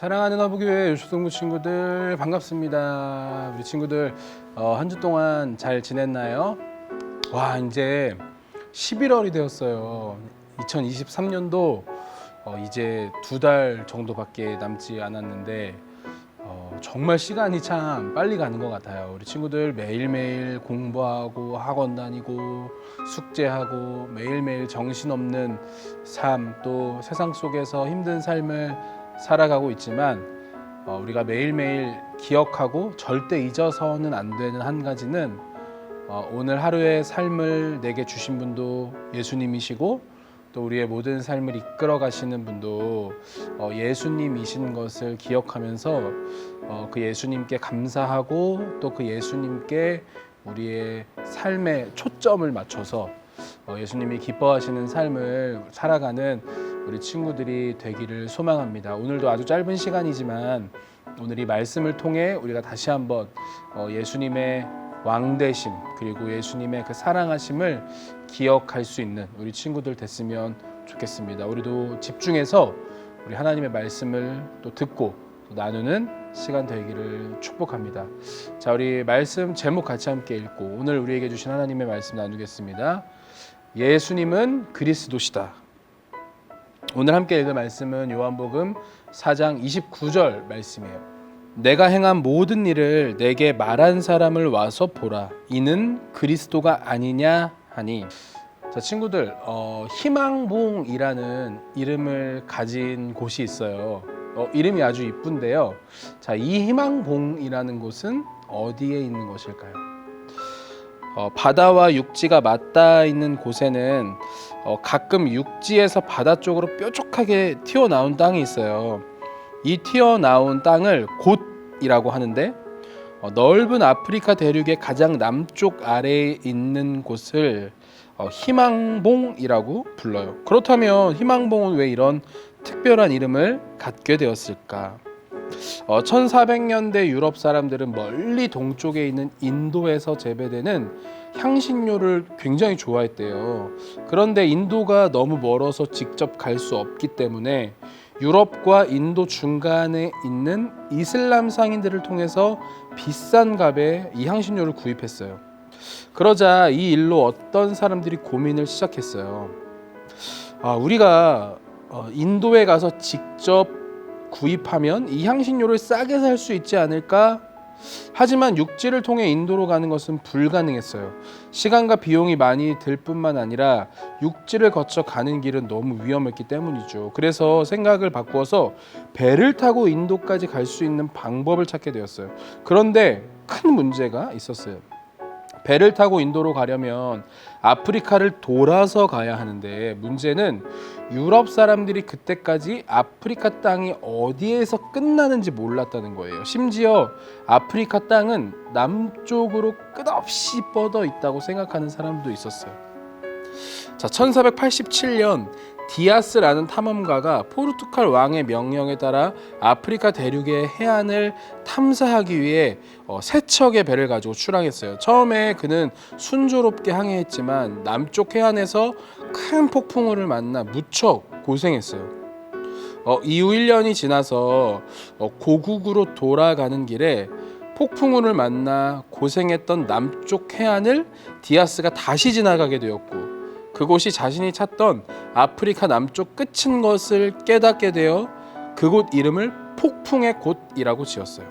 사랑하는 허브교회 요초동부 친구들 반갑습니다. 우리 친구들 한 주 동안 잘 지냈나요? 와, 이제 11월이 되었어요. 2023년도 이제 2달 정도밖에 남지 않았는데 정말 시간이 참 빨리 가는 것 같아요. 우리 친구들 매일매일 공부하고 학원 다니고 숙제하고 매일매일 정신없는 삶, 또 세상 속에서 힘든 삶을 살아가고 있지만 우리가 매일매일 기억하고 절대 잊어서는 안 되는 한 가지는 오늘 하루의 삶을 내게 주신 분도 예수님이시고 또 우리의 모든 삶을 이끌어 가시는 분도 예수님이신 것을 기억하면서 그 예수님께 감사하고 또 그 예수님께 우리의 삶의 초점을 맞춰서 예수님이 기뻐하시는 삶을 살아가는 우리 친구들이 되기를 소망합니다. 오늘도 아주 짧은 시간이지만 오늘 이 말씀을 통해 우리가 다시 한번 예수님의 왕되심 그리고 예수님의 그 사랑하심을 기억할 수 있는 우리 친구들 됐으면 좋겠습니다. 우리도 집중해서 우리 하나님의 말씀을 또 듣고 또 나누는 시간 되기를 축복합니다. 자, 우리 말씀 제목 같이 함께 읽고 오늘 우리에게 주신 하나님의 말씀 나누겠습니다. 예수님은 그리스도시다. 오늘 함께 읽을 말씀은 요한복음 4장 29절 말씀이에요. 내가 행한 모든 일을 내게 말한 사람을 와서 보라. 이는 그리스도가 아니냐 하니. 자, 친구들, 희망봉이라는 이름을 가진 곳이 있어요. 이름이 아주 이쁜데요. 자, 이 희망봉이라는 곳은 어디에 있는 것일까요? 바다와 육지가 맞닿아 있는 곳에는 가끔 육지에서 바다 쪽으로 뾰족하게 튀어나온 땅이 있어요. 이 튀어나온 땅을 곶이라고 하는데 넓은 아프리카 대륙의 가장 남쪽 아래에 있는 곳을 희망봉이라고 불러요. 그렇다면 희망봉은 왜 이런 특별한 이름을 갖게 되었을까? 1400년대 유럽 사람들은 멀리 동쪽에 있는 인도에서 재배되는 향신료를 굉장히 좋아했대요. 그런데 인도가 너무 멀어서 직접 갈 수 없기 때문에 유럽과 인도 중간에 있는 이슬람 상인들을 통해서 비싼 값에 이 향신료를 구입했어요. 그러자 이 일로 어떤 사람들이 고민을 시작했어요. 우리가 인도에 가서 직접 구입하면 이 향신료를 싸게 살 수 있지 않을까? 하지만 육지를 통해 인도로 가는 것은 불가능했어요. 시간과 비용이 많이 들 뿐만 아니라 육지를 거쳐 가는 길은 너무 위험했기 때문이죠. 그래서 생각을 바꾸어서 배를 타고 인도까지 갈 수 있는 방법을 찾게 되었어요. 그런데 큰 문제가 있었어요. 배를 타고 인도로 가려면 아프리카를 돌아서 가야 하는데 문제는 유럽 사람들이 그때까지 아프리카 땅이 어디에서 끝나는지 몰랐다는 거예요. 심지어 아프리카 땅은 남쪽으로 끝없이 뻗어 있다고 생각하는 사람도 있었어요. 자, 1487년 디아스라는 탐험가가 포르투갈 왕의 명령에 따라 아프리카 대륙의 해안을 탐사하기 위해 세 척의 배를 가지고 출항했어요. 처음에 그는 순조롭게 항해했지만 남쪽 해안에서 큰 폭풍우를 만나 무척 고생했어요. 이후 1년이 지나서 고국으로 돌아가는 길에 폭풍우를 만나 고생했던 남쪽 해안을 디아스가 다시 지나가게 되었고 그곳이 자신이 찾던 아프리카 남쪽 끝인 것을 깨닫게 되어 그곳 이름을 폭풍의 곳이라고 지었어요.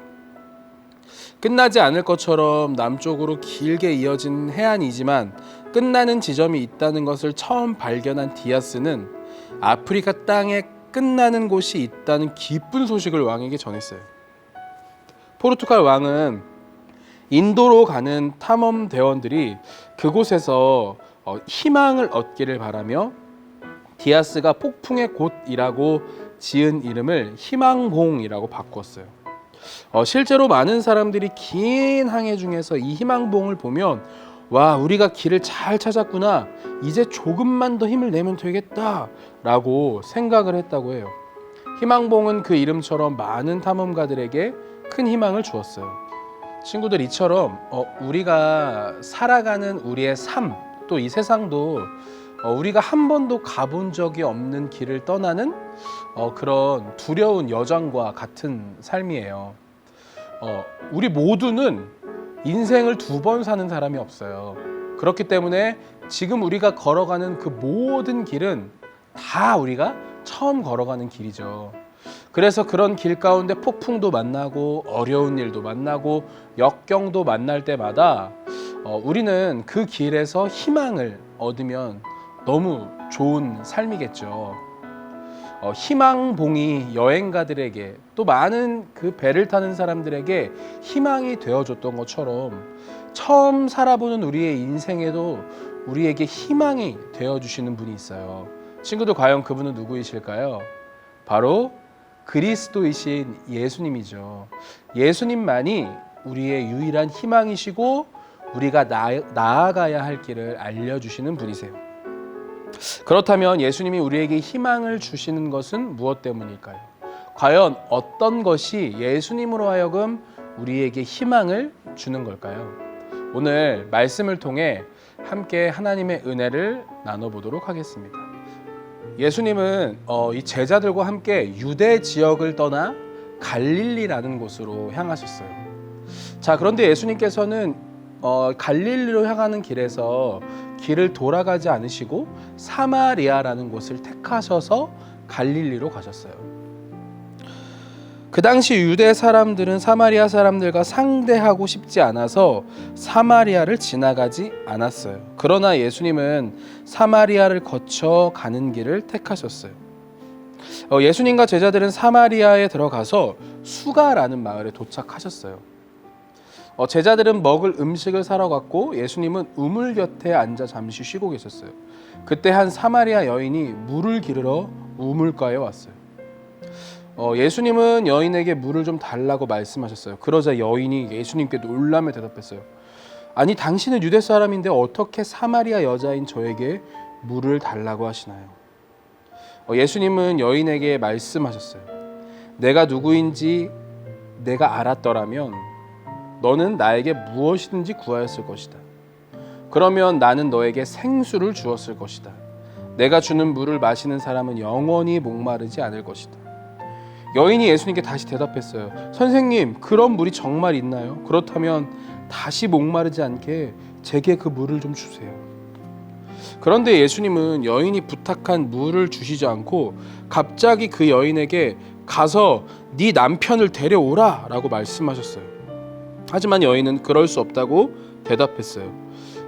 끝나지 않을 것처럼 남쪽으로 길게 이어진 해안이지만 끝나는 지점이 있다는 것을 처음 발견한 디아스는 아프리카 땅에 끝나는 곳이 있다는 기쁜 소식을 왕에게 전했어요. 포르투갈 왕은 인도로 가는 탐험 대원들이 그곳에서 희망을 얻기를 바라며 디아스가 폭풍의 곳이라고 지은 이름을 희망봉이라고 바꿨어요. 실제로 많은 사람들이 긴 항해 중에서 이 희망봉을 보면 와, 우리가 길을 잘 찾았구나, 이제 조금만 더 힘을 내면 되겠다 라고 생각을 했다고 해요. 희망봉은 그 이름처럼 많은 탐험가들에게 큰 희망을 주었어요. 친구들, 이처럼 우리가 살아가는 우리의 삶, 또 이 세상도 우리가 한 번도 가본 적이 없는 길을 떠나는 그런 두려운 여정과 같은 삶이에요. 우리 모두는 인생을 2번 사는 사람이 없어요. 그렇기 때문에 지금 우리가 걸어가는 그 모든 길은 다 우리가 처음 걸어가는 길이죠. 그래서 그런 길 가운데 폭풍도 만나고 어려운 일도 만나고 역경도 만날 때마다 우리는 그 길에서 희망을 얻으면 너무 좋은 삶이겠죠. 희망봉이 여행가들에게 또 많은 그 배를 타는 사람들에게 희망이 되어줬던 것처럼 처음 살아보는 우리의 인생에도 우리에게 희망이 되어주시는 분이 있어요. 친구들, 과연 그분은 누구이실까요? 바로 그리스도이신 예수님이죠. 예수님만이 우리의 유일한 희망이시고 우리가 나아가야 할 길을 알려주시는 분이세요. 그렇다면 예수님이 우리에게 희망을 주시는 것은 무엇 때문일까요? 과연 어떤 것이 예수님으로 하여금 우리에게 희망을 주는 걸까요? 오늘 말씀을 통해 함께 하나님의 은혜를 나눠보도록 하겠습니다. 예수님은 이 제자들과 함께 유대 지역을 떠나 갈릴리라는 곳으로 향하셨어요. 자, 그런데 예수님께서는 갈릴리로 향하는 길에서 길을 돌아가지 않으시고 사마리아라는 곳을 택하셔서 갈릴리로 가셨어요. 그 당시 유대 사람들은 사마리아 사람들과 상대하고 싶지 않아서 사마리아를 지나가지 않았어요. 그러나 예수님은 사마리아를 거쳐 가는 길을 택하셨어요. 예수님과 제자들은 사마리아에 들어가서 수가라는 마을에 도착하셨어요. 제자들은 먹을 음식을 사러 갔고 예수님은 우물 곁에 앉아 잠시 쉬고 계셨어요. 그때 한 사마리아 여인이 물을 기르러 우물가에 왔어요. 예수님은 여인에게 물을 좀 달라고 말씀하셨어요. 그러자 여인이 예수님께 놀라며 대답했어요. 아니, 당신은 유대 사람인데 어떻게 사마리아 여자인 저에게 물을 달라고 하시나요? 예수님은 여인에게 말씀하셨어요. 내가 누구인지 내가 알았더라면 너는 나에게 무엇이든지 구하였을 것이다. 그러면 나는 너에게 생수를 주었을 것이다. 내가 주는 물을 마시는 사람은 영원히 목마르지 않을 것이다. 여인이 예수님께 다시 대답했어요. 선생님, 그런 물이 정말 있나요? 그렇다면 다시 목마르지 않게 제게 그 물을 좀 주세요. 그런데 예수님은 여인이 부탁한 물을 주시지 않고 갑자기 그 여인에게 가서 네 남편을 데려오라 라고 말씀하셨어요. 하지만 여인은 그럴 수 없다고 대답했어요.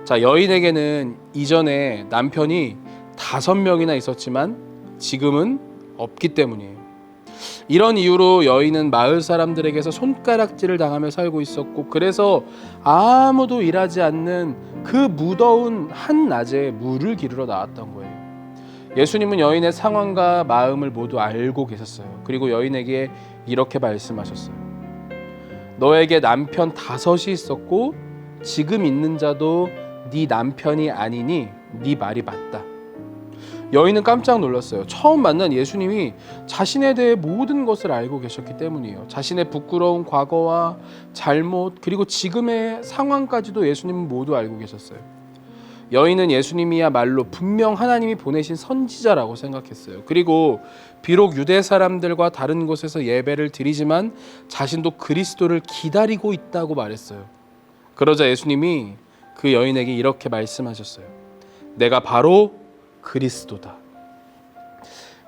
자, 여인에게는 이전에 남편이 5명이나 있었지만 지금은 없기 때문이에요. 이런 이유로 여인은 마을 사람들에게서 손가락질을 당하며 살고 있었고, 그래서 아무도 일하지 않는 그 무더운 한낮에 물을 기르러 나왔던 거예요. 예수님은 여인의 상황과 마음을 모두 알고 계셨어요. 그리고 여인에게 이렇게 말씀하셨어요. 너에게 남편 5이 있었고 지금 있는 자도 네 남편이 아니니 네 말이 맞다. 여인은 깜짝 놀랐어요. 처음 만난 예수님이 자신에 대해 모든 것을 알고 계셨기 때문이에요. 자신의 부끄러운 과거와 잘못, 그리고 지금의 상황까지도 예수님은 모두 알고 계셨어요. 여인은 예수님이야말로 분명 하나님이 보내신 선지자라고 생각했어요. 그리고 비록 유대 사람들과 다른 곳에서 예배를 드리지만 자신도 그리스도를 기다리고 있다고 말했어요. 그러자 예수님이 그 여인에게 이렇게 말씀하셨어요. 내가 바로 그리스도다.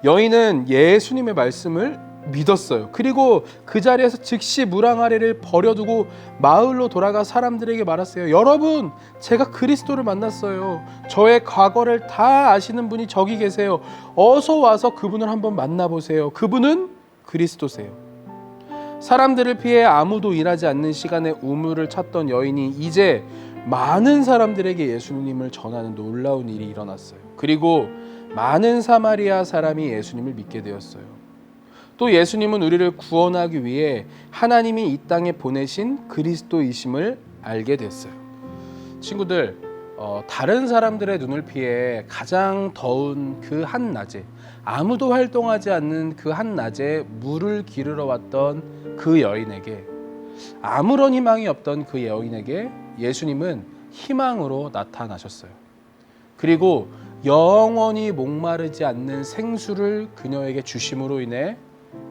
여인은 예수님의 말씀을 믿었어요. 그리고 그 자리에서 즉시 물 항아리를 버려두고 마을로 돌아가 사람들에게 말했어요. 여러분, 제가 그리스도를 만났어요. 저의 과거를 다 아시는 분이 저기 계세요. 어서 와서 그분을 한번 만나보세요. 그분은 그리스도세요. 사람들을 피해 아무도 일하지 않는 시간에 우물을 찾던 여인이 이제 많은 사람들에게 예수님을 전하는 놀라운 일이 일어났어요. 그리고 많은 사마리아 사람이 예수님을 믿게 되었어요. 또 예수님은 우리를 구원하기 위해 하나님이 이 땅에 보내신 그리스도이심을 알게 됐어요. 친구들, 다른 사람들의 눈을 피해 가장 더운 그 한낮에, 아무도 활동하지 않는 그 한낮에 물을 기르러 왔던 그 여인에게, 아무런 희망이 없던 그 여인에게 예수님은 희망으로 나타나셨어요. 그리고 영원히 목마르지 않는 생수를 그녀에게 주심으로 인해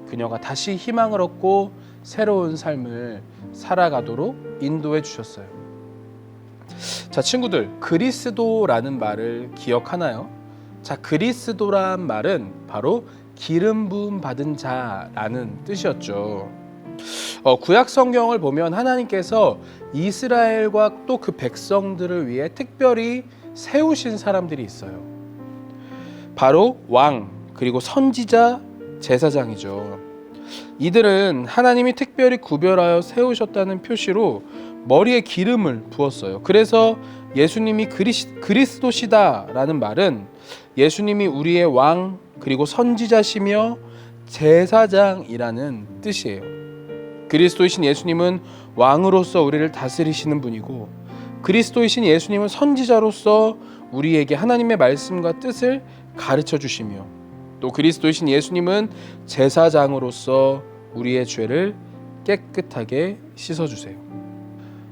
그녀가 다시 희망을 얻고 새로운 삶을 살아가도록 인도해 주셨어요. 자, 친구들, 그리스도라는 말을 기억하나요? 자, 그리스도란 말은 바로 기름 부음 받은 자라는 뜻이었죠. 구약 성경을 보면 하나님께서 이스라엘과 또 그 백성들을 위해 특별히 세우신 사람들이 있어요. 바로 왕, 그리고 선지자, 제사장이죠. 이들은 하나님이 특별히 구별하여 세우셨다는 표시로 머리에 기름을 부었어요. 그래서 예수님이 그리스도시다라는 말은 예수님이 우리의 왕, 그리고 선지자시며 제사장이라는 뜻이에요. 그리스도이신 예수님은 왕으로서 우리를 다스리시는 분이고, 그리스도이신 예수님은 선지자로서 우리에게 하나님의 말씀과 뜻을 가르쳐 주시며, 또 그리스도이신 예수님은 제사장으로서 우리의 죄를 깨끗하게 씻어주세요.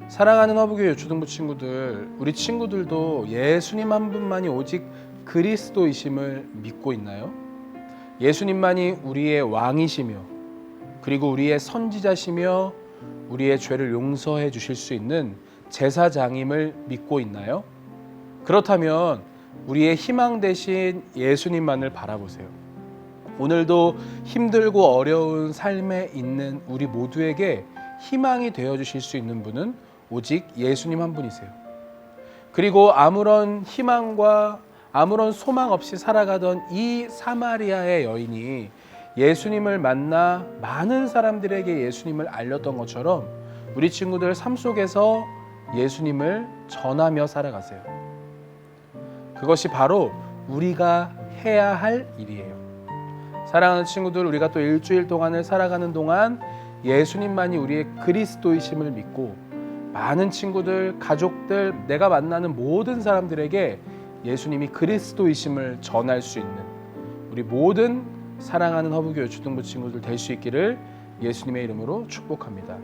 사랑하는 허브교회 유초등부 친구들, 우리 친구들도 예수님 한 분만이 오직 그리스도이심을 믿고 있나요? 예수님만이 우리의 왕이시며, 그리고 우리의 선지자시며 우리의 죄를 용서해 주실 수 있는 제사장임을 믿고 있나요? 그렇다면 우리의 희망 되신 예수님만을 바라보세요. 오늘도 힘들고 어려운 삶에 있는 우리 모두에게 희망이 되어 주실 수 있는 분은 오직 예수님 한 분이세요. 그리고 아무런 희망과 아무런 소망 없이 살아가던 이 사마리아의 여인이 예수님을 만나 많은 사람들에게 예수님을 알렸던 것처럼 우리 친구들 삶 속에서 예수님을 전하며 살아가세요. 그것이 바로 우리가 해야 할 일이에요. 사랑하는 친구들, 우리가 또 일주일 동안을 살아가는 동안 예수님만이 우리의 그리스도이심을 믿고 많은 친구들, 가족들, 내가 만나는 모든 사람들에게 예수님이 그리스도이심을 전할 수 있는 우리 모든 사랑하는 허브교회 초등부 친구들 될 수 있기를 예수님의 이름으로 축복합니다.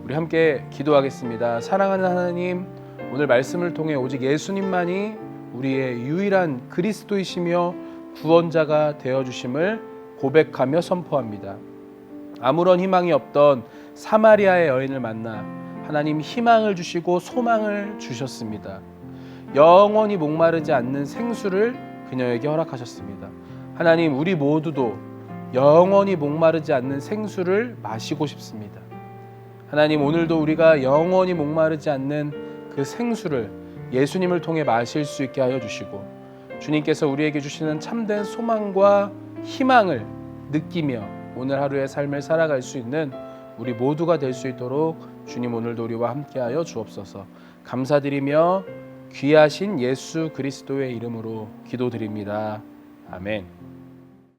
우리 함께 기도하겠습니다. 사랑하는 하나님, 오늘 말씀을 통해 오직 예수님만이 우리의 유일한 그리스도이시며 구원자가 되어주심을 고백하며 선포합니다. 아무런 희망이 없던 사마리아의 여인을 만나 하나님 희망을 주시고 소망을 주셨습니다. 영원히 목마르지 않는 생수를 그녀에게 허락하셨습니다. 하나님, 우리 모두도 영원히 목마르지 않는 생수를 마시고 싶습니다. 하나님, 오늘도 우리가 영원히 목마르지 않는 그 생수를 예수님을 통해 마실 수 있게 하여 주시고, 주님께서 우리에게 주시는 참된 소망과 희망을 느끼며 오늘 하루의 삶을 살아갈 수 있는 우리 모두가 될 수 있도록 주님 오늘도 우리와 함께하여 주옵소서. 감사드리며 귀하신 예수 그리스도의 이름으로 기도드립니다. 아멘.